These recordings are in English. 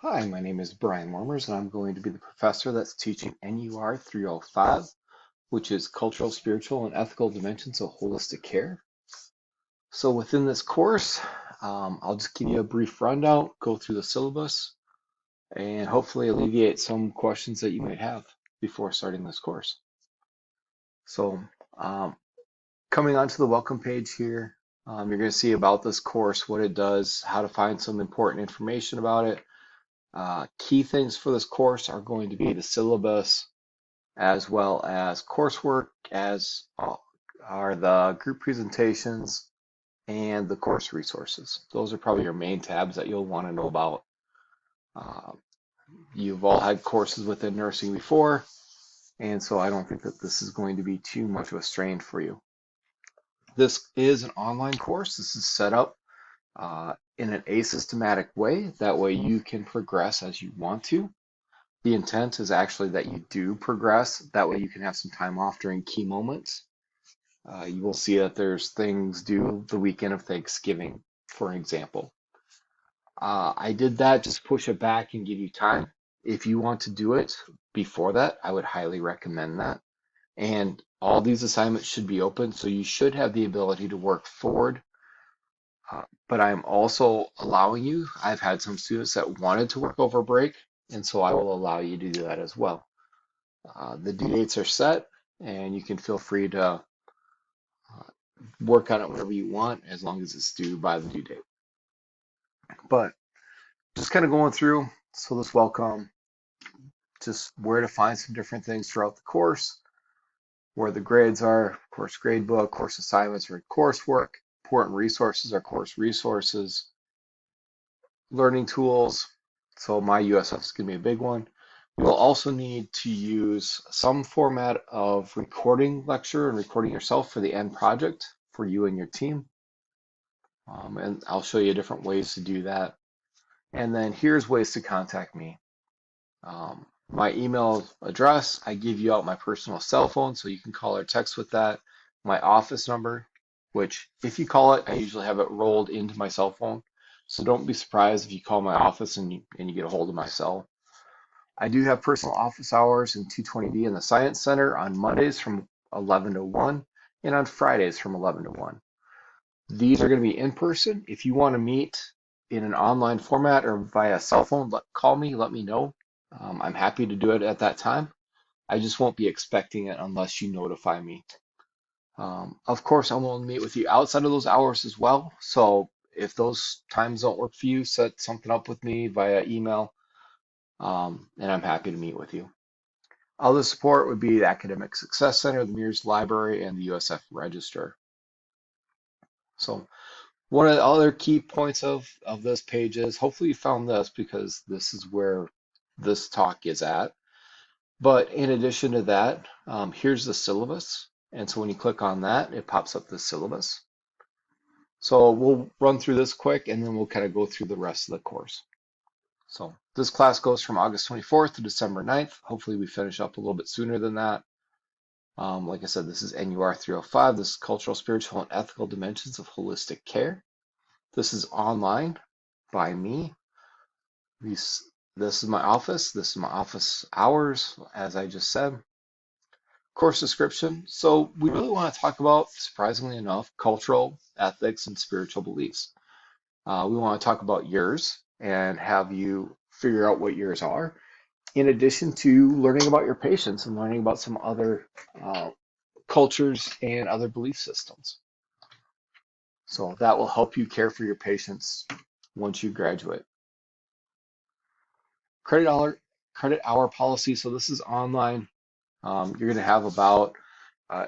Hi, my name is Brian Wormers, and I'm going to be the professor that's teaching NUR305, which is Cultural, Spiritual, and Ethical Dimensions of Holistic Care. So within this course, I'll just give you a brief rundown, go through the syllabus, and hopefully alleviate some questions that you might have before starting this course. So um, coming onto the welcome page here, you're going to see about this course, what it does, how to find some important information about it. Key things for this course are going to be the syllabus, as well as coursework, as are the group presentations and the course resources. Those are probably your main tabs that you'll want to know about. Uh, you've all had courses within nursing before, and so I don't think that this is going to be too much of a strain for you. This is an online course. This is set up in an asystematic way. That way you can progress as you want to. The intent is actually that you do progress. That way you can have some time off during key moments. You will see that there's things due the weekend of Thanksgiving, for example. I did that, just push it back and give you time. If you want to do it before that, I would highly recommend that. And all these assignments should be open, so you should have the ability to work forward. But I'm also allowing you, I've had some students that wanted to work over break, and so I will allow you to do that as well. The due dates are set, and you can feel free to work on it whenever you want as long as it's due by the due date. But just kind of going through, so this welcome, just where to find some different things throughout the course, where the grades are, of course, grade book, course assignments, or coursework, important resources are course resources, learning tools. So my USF is going to be a big one. You will also need to use some format of recording lecture and recording yourself for the end project for you and your team. And I'll show you different ways to do that. And then here's ways to contact me. My email address, I give you out my personal cell phone, so you can call or text with that. My office number, which if you call it, I usually have it rolled into my cell phone. So don't be surprised if you call my office and you get a hold of my cell. I do have personal office hours in 220B in the Science Center on Mondays from 11 to 1 and on Fridays from 11 to 1. These are going to be in person. If you want to meet in an online format or via cell phone, call me, let me know. I'm happy to do it at that time. I just won't be expecting it unless you notify me. Of course, I will meet with you outside of those hours as well. So if those times don't work for you, set something up with me via email, and I'm happy to meet with you. Other support would be the Academic Success Center, the MIRS Library, and the USF Register. So one of the other key points of this page is, hopefully you found this because this is where this talk is at. But in addition to that, here's the syllabus. And so when you click on that, it pops up the syllabus. So we'll run through this quick and then we'll kind of go through the rest of the course. So this class goes from August 24th to December 9th. Hopefully we finish up a little bit sooner than that. Like I said, this is NUR305. This is Cultural, Spiritual, and Ethical Dimensions of Holistic Care. This is online by me. This is my office. This is my office hours, as I just said. Course description. So we really want to talk about, surprisingly enough, cultural, ethics, and spiritual beliefs. We want to talk about yours and have you figure out what yours are, in addition to learning about your patients and learning about some other cultures and other belief systems. So that will help you care for your patients once you graduate. Credit hour policy. So this is online. You're going to have about,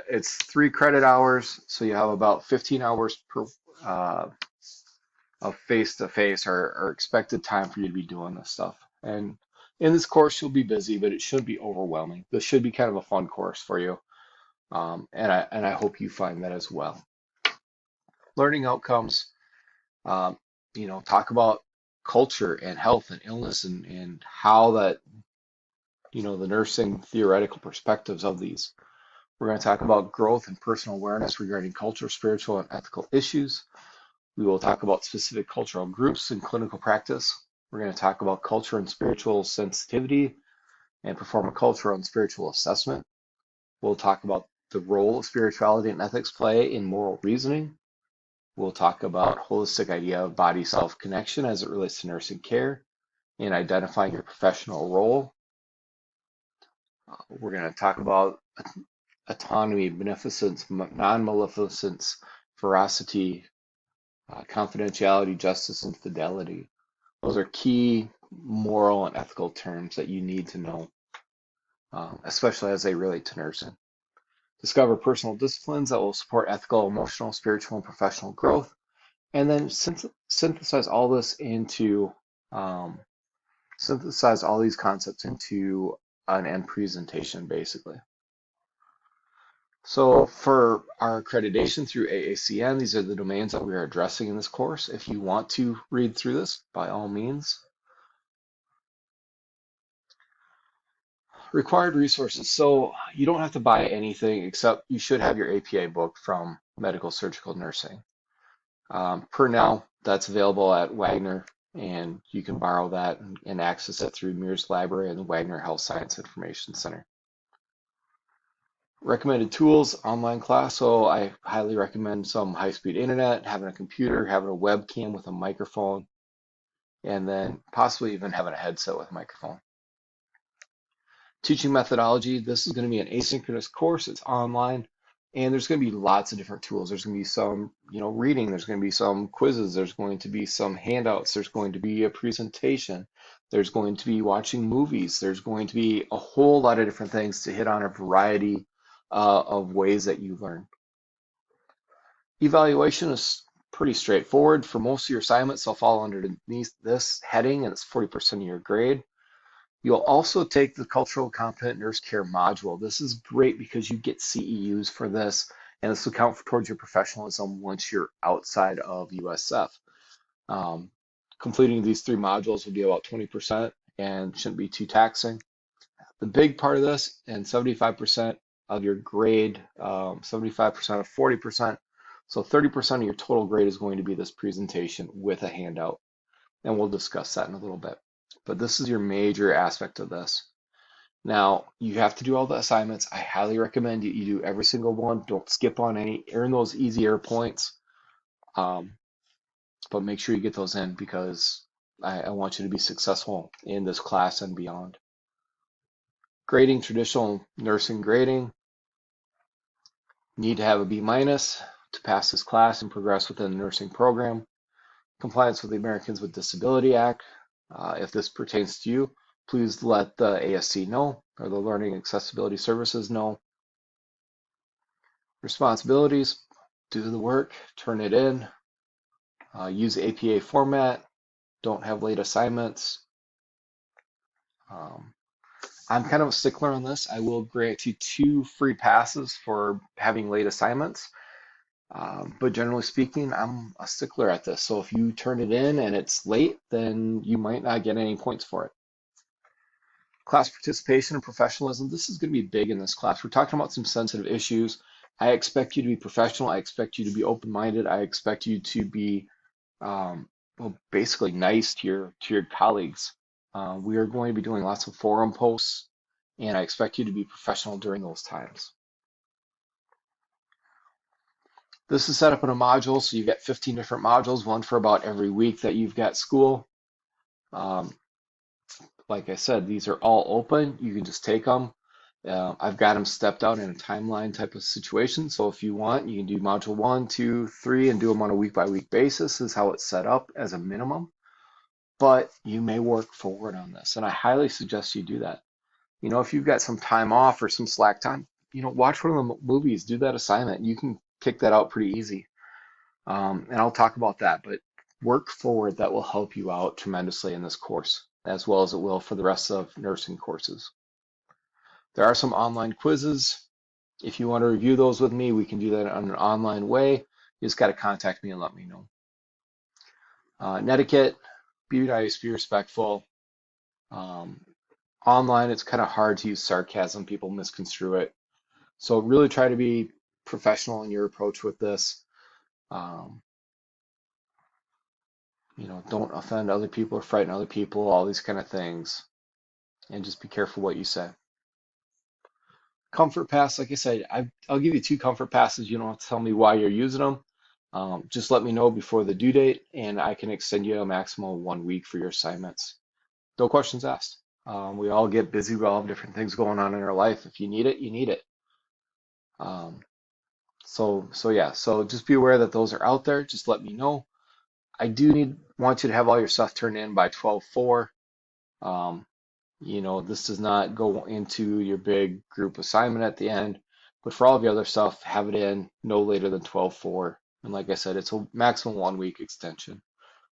it's 3 credit hours. So you have about 15 hours per of face-to-face or expected time for you to be doing this stuff. And in this course, you'll be busy, but it shouldn't be overwhelming. This should be kind of a fun course for you. And I hope you find that as well. Learning outcomes, talk about culture and health and illness and how that, the nursing theoretical perspectives of these. We're going to talk about growth and personal awareness regarding culture, spiritual, and ethical issues. We will talk about specific cultural groups in clinical practice. We're going to talk about culture and spiritual sensitivity and perform a cultural and spiritual assessment. We'll talk about the role of spirituality and ethics play in moral reasoning. We'll talk about holistic idea of body self-connection as it relates to nursing care and identifying your professional role. We're going to talk about autonomy, beneficence, non-maleficence, veracity, confidentiality, justice, and fidelity. Those are key moral and ethical terms that you need to know, especially as they relate to nursing. Discover personal disciplines that will support ethical, emotional, spiritual, and professional growth. And then synthesize all this into, synthesize all these concepts into an end presentation, basically. So for our accreditation through AACN, these are the domains that we are addressing in this course. If you want to read through this, by all means. Required resources. So you don't have to buy anything except you should have your APA book from Medical Surgical Nursing. Per now, that's available at Wagner, and you can borrow that and access it through Mears Library and the Wagner Health Science Information Center. Recommended tools, online class. So I highly recommend some high-speed internet, having a computer, having a webcam with a microphone, and then possibly even having a headset with a microphone. Teaching methodology. This is going to be an asynchronous course. It's online, and there's going to be lots of different tools. There's going to be some, reading. There's going to be some quizzes. There's going to be some handouts. There's going to be a presentation. There's going to be watching movies. There's going to be a whole lot of different things to hit on a variety of ways that you learn. Evaluation is pretty straightforward. For most of your assignments, they'll fall underneath this heading, and it's 40% of your grade. You'll also take the Cultural Competent Nurse Care module. This is great because you get CEUs for this, and this will count towards your professionalism once you're outside of USF. Completing these 3 modules will be about 20% and shouldn't be too taxing. The big part of this, and 75% of your grade, 75% of 40%, so 30% of your total grade is going to be this presentation with a handout, and we'll discuss that in a little bit. But this is your major aspect of this. Now, you have to do all the assignments. I highly recommend you do every single one. Don't skip on any. Earn those easier points. But make sure you get those in because I want you to be successful in this class and beyond. Grading, traditional nursing grading. Need to have a B- to pass this class and progress within the nursing program. Compliance with the Americans with Disability Act. If this pertains to you, please let the ASC know or the Learning Accessibility Services know. Responsibilities, do the work, turn it in, use the APA format, don't have late assignments. I'm kind of a stickler on this. I will grant you 2 free passes for having late assignments. But generally speaking, I'm a stickler at this. So if you turn it in and it's late, then you might not get any points for it. Class participation and professionalism. This is going to be big in this class. We're talking about some sensitive issues. I expect you to be professional. I expect you to be open-minded. I expect you to be, basically nice to your colleagues. We are going to be doing lots of forum posts, and I expect you to be professional during those times. This is set up in a module, so you've got 15 different modules, one for about every week that you've got school. Like I said, these are all open. You can just take them. I've got them stepped out in a timeline type of situation. So if you want, you can do module 1, 2, 3, and do them on a week-by-week basis. This is how it's set up as a minimum. But you may work forward on this, and I highly suggest you do that. If you've got some time off or some slack time, watch one of the movies, do that assignment. You can kick that out pretty easy. And I'll talk about that, but work forward. That will help you out tremendously in this course, as well as it will for the rest of nursing courses. There are some online quizzes. If you want to review those with me, we can do that on an online way. You just got to contact me and let me know. Netiquette, be nice, be respectful. Online, it's kind of hard to use sarcasm. People misconstrue it. So really try to be professional in your approach with this. don't offend other people or frighten other people, all these kind of things, and just be careful what you say. Comfort pass, like I said, I'll give you 2 comfort passes. You don't have to tell me why you're using them. Just let me know before the due date, and I can extend you a maximum of 1 week for your assignments. No questions asked. We all get busy. We all have different things going on in our life. If you need it, you need it. Um, so yeah, so just be aware that those are out there. Just let me know. I do want you to have all your stuff turned in by 12/4. Um, this does not go into your big group assignment at the end, but for all of your other stuff, have it in no later than 12/4. And like I said, it's a maximum 1 week extension.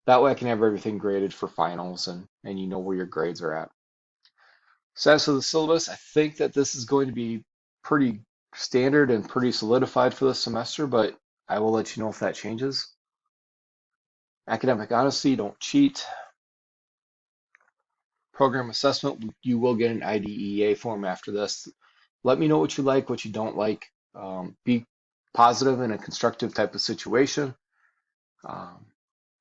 That way I can have everything graded for finals and you know where your grades are at. So as for the syllabus, I think that this is going to be pretty standard and pretty solidified for this semester, but I will let you know if that changes. Academic honesty, don't cheat. Program assessment, you will get an IDEA form after this. Let me know what you like, what you don't like. Be positive in a constructive type of situation. Um,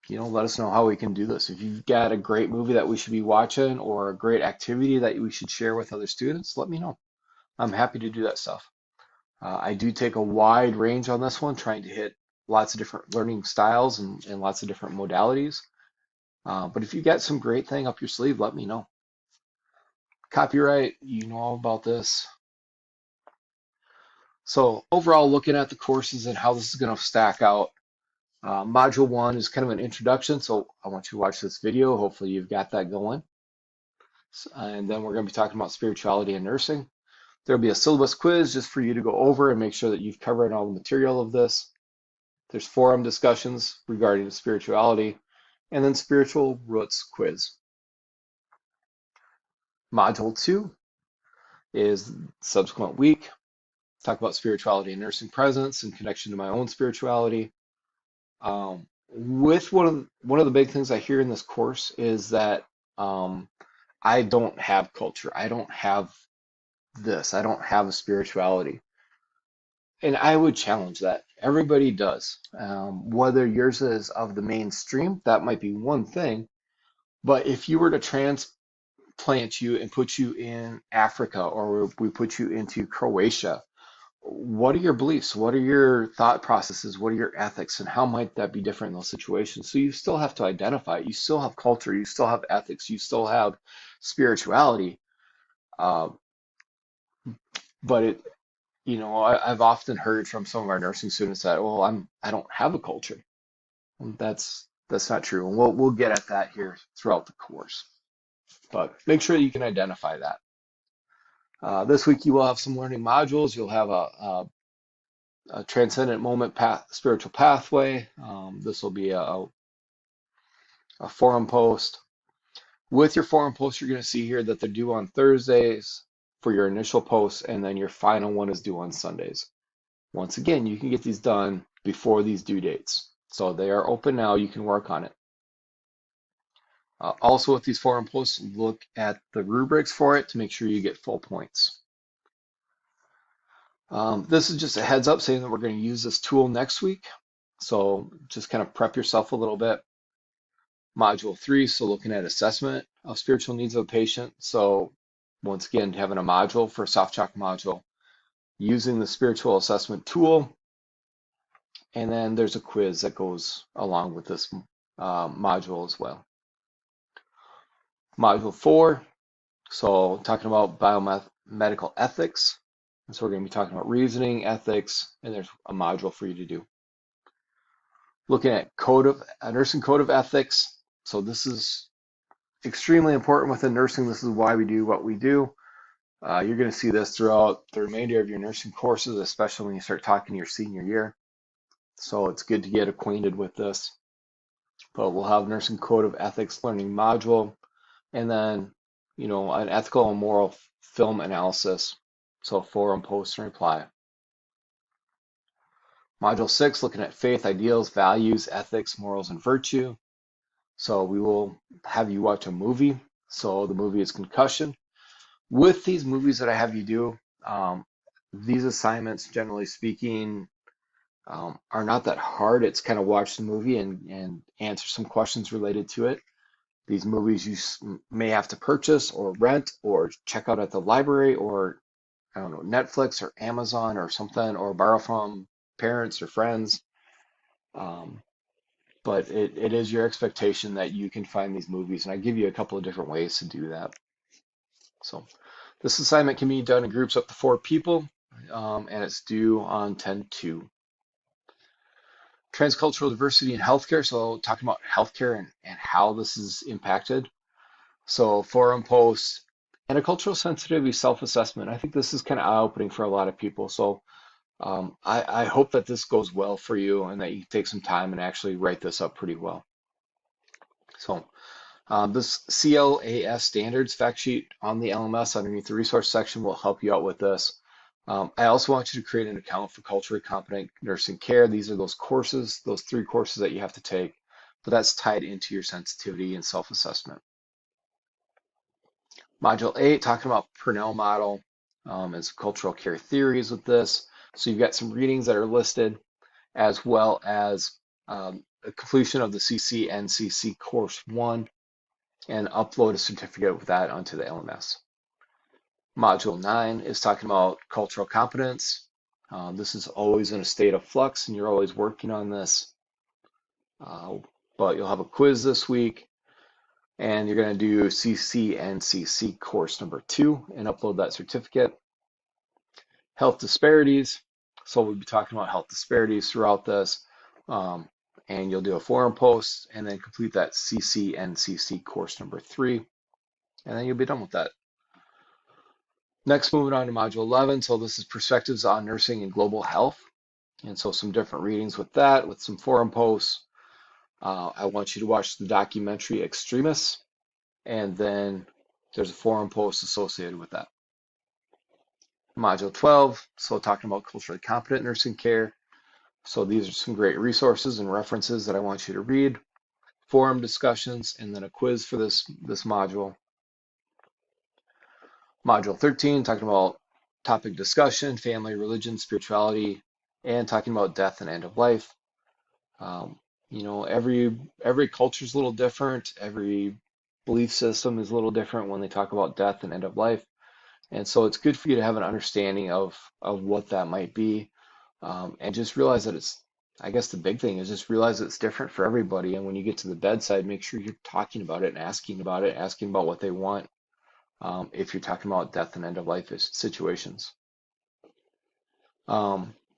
let us know how we can do this. If you've got a great movie that we should be watching or a great activity that we should share with other students, let me know. I'm happy to do that stuff. I do take a wide range on this one, trying to hit lots of different learning styles and lots of different modalities. But if you got some great thing up your sleeve, let me know. Copyright, you know all about this. So overall, looking at the courses and how this is going to stack out, Module 1 is kind of an introduction, so I want you to watch this video. Hopefully you've got that going. And then we're going to be talking about spirituality and nursing. There'll be a syllabus quiz just for you to go over and make sure that you've covered all the material of this. There's forum discussions regarding spirituality, and then spiritual roots quiz. Module 2 is subsequent week. Talk about spirituality and nursing presence in connection to my own spirituality. With one of the big things I hear in this course is that I don't have culture. I don't have this. I don't have a spirituality. And I would challenge that. Everybody does. Whether yours is of the mainstream, that might be one thing. But if you were to transplant you and put you in Africa, or we put you into Croatia, what are your beliefs? What are your thought processes? What are your ethics? And how might that be different in those situations? So you still have to identify it. You still have culture. You still have ethics. You still have spirituality. Uh, but I've often heard from some of our nursing students that, well, I don't have a culture. And that's not true. And we'll get at that here throughout the course. But make sure you can identify that. This week you will have some learning modules. You'll have a transcendent moment path, spiritual pathway. This will be a forum post. With your forum post, you're going to see here that they're due on Thursdays for your initial post, and then your final one is due on Sundays. Once again, you can get these done before these due dates. So they are open now. You can work on it. Also with these forum posts, look at the rubrics for it to make sure you get full points. This is just a heads up saying that we're going to use this tool next week. So just kind of prep yourself a little bit. Module 3, so looking at assessment of spiritual needs of a patient. So once again, having a module for a soft chalk module, using the spiritual assessment tool. And then there's a quiz that goes along with this module as well. Module 4, so talking about biomedical ethics. And so we're going to be talking about reasoning, ethics, and there's a module for you to do. Looking at nursing code of ethics. So this is extremely important within nursing. This is why we do what we do. You're going to see this throughout the remainder of your nursing courses, especially when you start talking your senior year. So it's good to get acquainted with this. But we'll have nursing code of ethics learning module, and then an ethical and moral film analysis. So forum, post, and reply. Module 6, looking at faith, ideals, values, ethics, morals, and virtue. So we will have you watch a movie. So the movie is Concussion. With these movies that I have you do, these assignments, generally speaking, are not that hard. It's kind of watch the movie and answer some questions related to it. These movies you may have to purchase or rent or check out at the library or, I don't know, Netflix or Amazon or something, or borrow from parents or friends. Um, but it is your expectation that you can find these movies, and I give you a couple of different ways to do that. So this assignment can be done in groups up to 4 people, and it's due on 10/2. Transcultural diversity in healthcare, so talking about healthcare and how this is impacted. So forum posts and a cultural sensitivity self-assessment. I think this is kind of eye-opening for a lot of people. So I hope that this goes well for you and that you take some time and actually write this up pretty well. So this CLAS standards fact sheet on the LMS underneath the resource section will help you out with this. I also want you to create an account for culturally competent nursing care. These are those courses, those 3 courses that you have to take, but that's tied into your sensitivity and self-assessment. Module 8, talking about Purnell model and some cultural care theories with this. So you've got some readings that are listed, as well as a completion of the CCNCC course 1, and upload a certificate with that onto the LMS. Module 9 is talking about cultural competence. This is always in a state of flux and you're always working on this. But you'll have a quiz this week and you're going to do CCNCC course number 2 and upload that certificate. Health disparities. So we'll be talking about health disparities throughout this. And you'll do a forum post and then complete that CCNCC course number 3. And then you'll be done with that. Next, moving on to Module 11. So this is Perspectives on Nursing and Global Health. And so some different readings with that, with some forum posts. I want you to watch the documentary Extremis, and then there's a forum post associated with that. Module 12, so talking about culturally competent nursing care. So these are some great resources and references that I want you to read. Forum discussions, and then a quiz for this module. Module 13, talking about topic discussion, family, religion, spirituality, and talking about death and end of life. You know, every culture is a little different. Every belief system is a little different when they talk about death and end of life. And so it's good for you to have an understanding of what that might be, and just realize that it's, I guess the big thing is just realize it's different for everybody. And when you get to the bedside, make sure you're talking about it and asking about it, asking about what they want, if you're talking about death and end of life situations.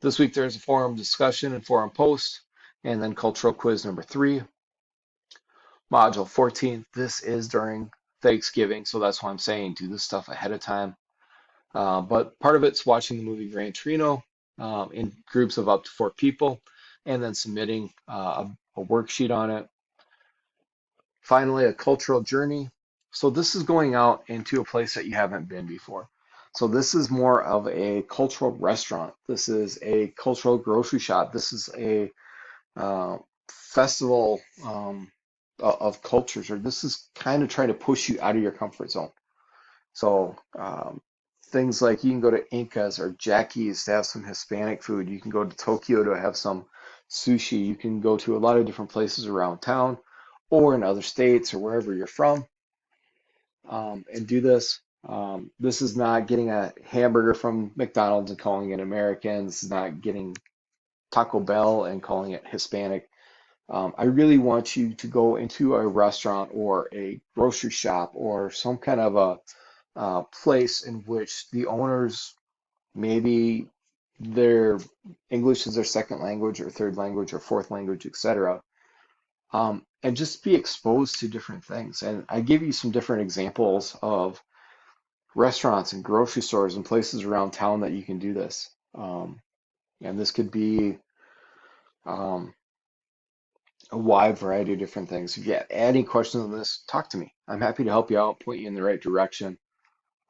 This week there's a forum discussion and forum post, and then cultural quiz number 3. Module 14, this is during Thanksgiving, so that's why I'm saying do this stuff ahead of time. But part of it's watching the movie Gran Torino in groups of up to 4 people, and then submitting a worksheet on it. Finally, a cultural journey. So this is going out into a place that you haven't been before. So this is more of a cultural restaurant. This is a cultural grocery shop. This is a festival of cultures, or this is kind of trying to push you out of your comfort zone. So things like you can go to Inca's or Jackie's to have some Hispanic food. You can go to Tokyo to have some sushi. You can go to a lot of different places around town or in other states or wherever you're from, and do this. This is not getting a hamburger from McDonald's and calling it American. This is not getting Taco Bell and calling it Hispanic. I really want you to go into a restaurant or a grocery shop or some kind of a place in which the owners, maybe their English is their second language or third language or fourth language, etc. And just be exposed to different things. And I give you some different examples of restaurants and grocery stores and places around town that you can do this. And this could be a wide variety of different things. If you have any questions on this, talk to me. I'm happy to help you out, point you in the right direction.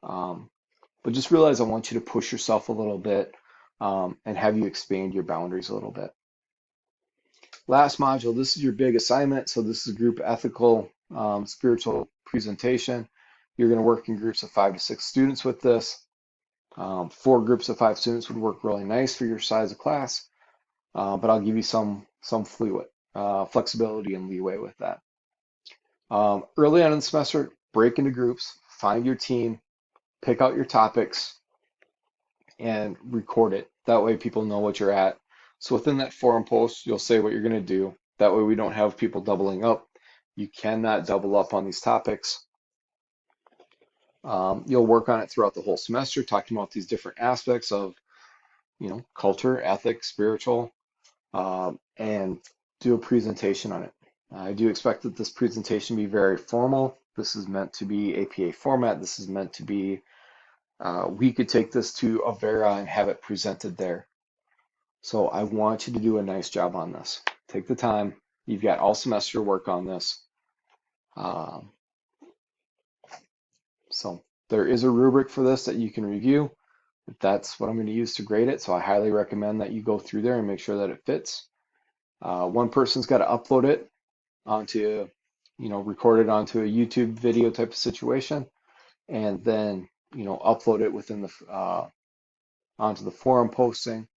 But just realize I want you to push yourself a little bit and have you expand your boundaries a little bit. Last module, this is your big assignment. So this is group ethical spiritual presentation. You're going to work in groups of 5 to 6 students with this. 4 groups of 5 students would work really nice for your size of class. but I'll give you some flexibility and leeway with that. Early on in the semester, break into groups, find your team, pick out your topics, and record it. That way people know what you're at. So within that forum post, you'll say what you're going to do. That way we don't have people doubling up. You cannot double up on these topics. You'll work on it throughout the whole semester, talking about these different aspects of, culture, ethics, spiritual, and do a presentation on it. I do expect that this presentation be very formal. This is meant to be APA format. This is meant to be, we could take this to Avera and have it presented there. So I want you to do a nice job on this. Take the time. You've got all semester to work on this. So there is a rubric for this that you can review. That's what I'm going to use to grade it. So I highly recommend that you go through there and make sure that it fits. One person's got to upload it onto, record it onto a YouTube video type of situation, and then, upload it within the onto the forum posting.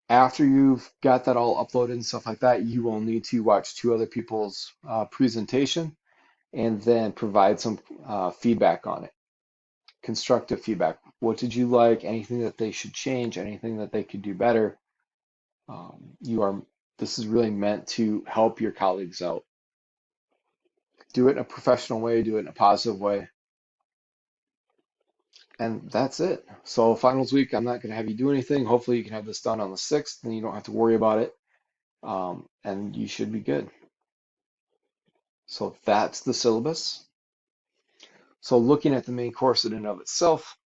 After you've got that all uploaded and stuff like that, you will need to watch two other people's presentation and then provide some feedback on it. Constructive feedback. What did you like? Anything that they should change? Anything that they could do better? This is really meant to help your colleagues out. Do it in a professional way, do it in a positive way. And that's it. So finals week, I'm not going to have you do anything. Hopefully you can have this done on the 6th and you don't have to worry about it. And you should be good. So that's the syllabus. So looking at the main course in and of itself,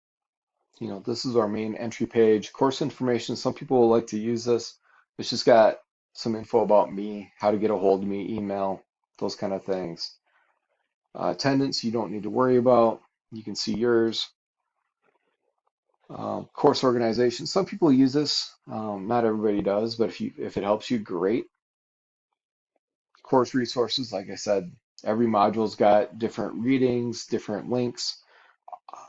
this is our main entry page. Course information, some people will like to use this. It's just got some info about me, how to get a hold of me, email, those kind of things. Attendance, you don't need to worry about. You can see yours. Course organization, some people use this. Not everybody does, but if it helps you, great. Course resources, like I said, every module's got different readings, different links.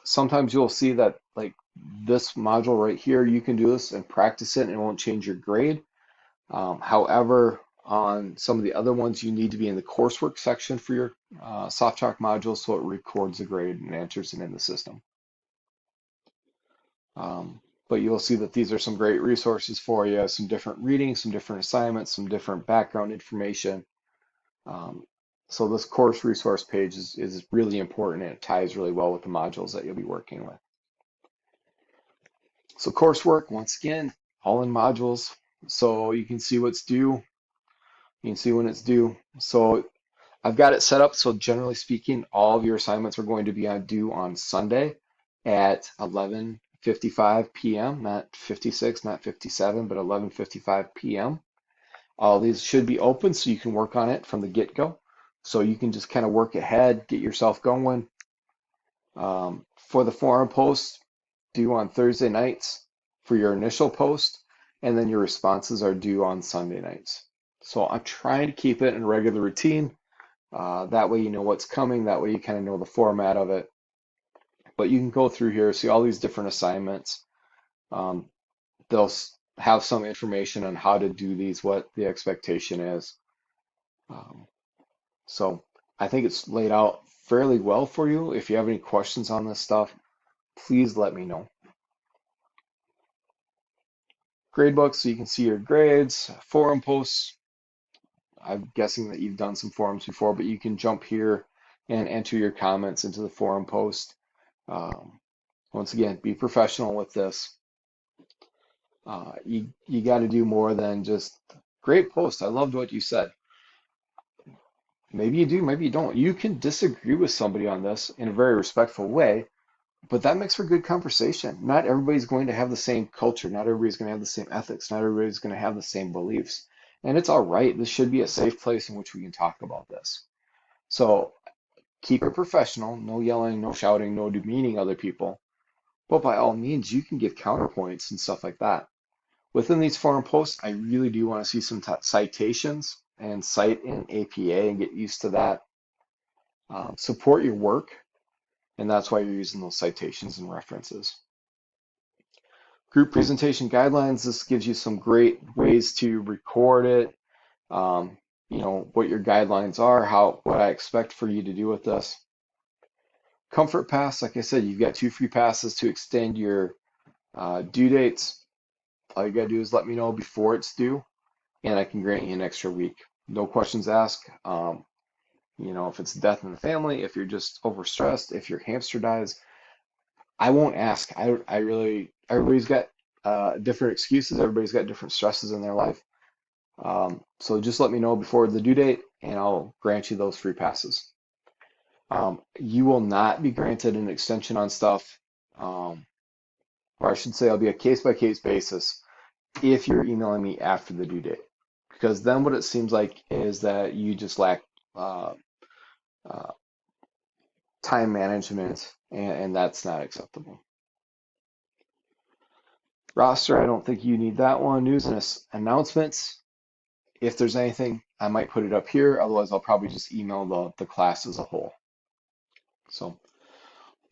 Sometimes you'll see that like this module right here, you can do this and practice it and it won't change your grade. However, on some of the other ones, you need to be in the coursework section for your soft talk module so it records the grade and enters it in the system. But you'll see that these are some great resources for you, some different readings, some different assignments, some different background information. So this course resource page is really important and it ties really well with the modules that you'll be working with. So coursework, once again, all in modules. So you can see what's due. You can see when it's due. So I've got it set up so generally speaking, all of your assignments are going to be due on Sunday at 11:55 p.m., not 56, not 57, but 11:55 p.m. All these should be open so you can work on it from the get-go. So you can just kind of work ahead, get yourself going. For the forum post, due on Thursday nights for your initial post, and then your responses are due on Sunday nights. So I'm trying to keep it in a regular routine. That way you know what's coming. That way you kind of know the format of it. But you can go through here, see all these different assignments. They'll have some information on how to do these, what the expectation is. So I think it's laid out fairly well for you. If you have any questions on this stuff, please let me know. Gradebook, so you can see your grades, forum posts. I'm guessing that you've done some forums before, but you can jump here and enter your comments into the forum post. Once again, be professional with this. You got to do more than just great post. I loved what you said. Maybe you do, maybe you don't. You can disagree with somebody on this in a very respectful way, but that makes for good conversation. Not everybody's going to have the same culture. Not everybody's going to have the same ethics. Not everybody's going to have the same beliefs. And it's all right. This should be a safe place in which we can talk about this. So keep it professional. No yelling, no shouting, no demeaning other people. But by all means, you can give counterpoints and stuff like that. Within these forum posts, I really do want to see some citations and cite in APA and get used to that. Support your work, and that's why you're using those citations and references. Group presentation guidelines, this gives you some great ways to record it, you know, what your guidelines are, what I expect for you to do with this. Comfort Pass, like I said, you've got 2 free passes to extend your due dates. All you gotta do is let me know before it's due, and I can grant you an extra week. No questions asked. You know, if it's death in the family, if you're just overstressed, if your hamster dies, I won't ask. Everybody's got different excuses. Everybody's got different stresses in their life. So just let me know before the due date, and I'll grant you those free passes. You will not be granted an extension on stuff, or I should say, it'll be a case-by-case basis if you're emailing me after the due date, because then what it seems like is that you just lack uh, time management, and that's not acceptable. Roster, I don't think you need that one. News and announcements. If there's anything, I might put it up here. Otherwise, I'll probably just email the class as a whole. So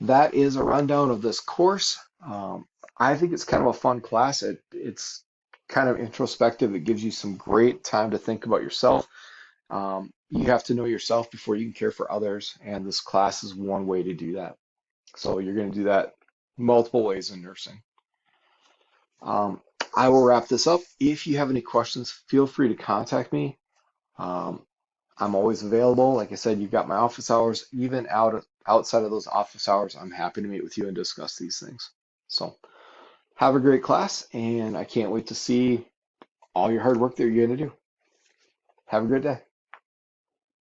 that is a rundown of this course. I think it's kind of a fun class. It's kind of introspective. It gives you some great time to think about yourself. You have to know yourself before you can care for others, and this class is one way to do that. So you're going to do that multiple ways in nursing. I will wrap this up. If you have any questions, feel free to contact me. I'm always available. Like I said, you've got my office hours. Even outside of those office hours, I'm happy to meet with you and discuss these things. So have a great class, and I can't wait to see all your hard work that you're going to do. Have a great day.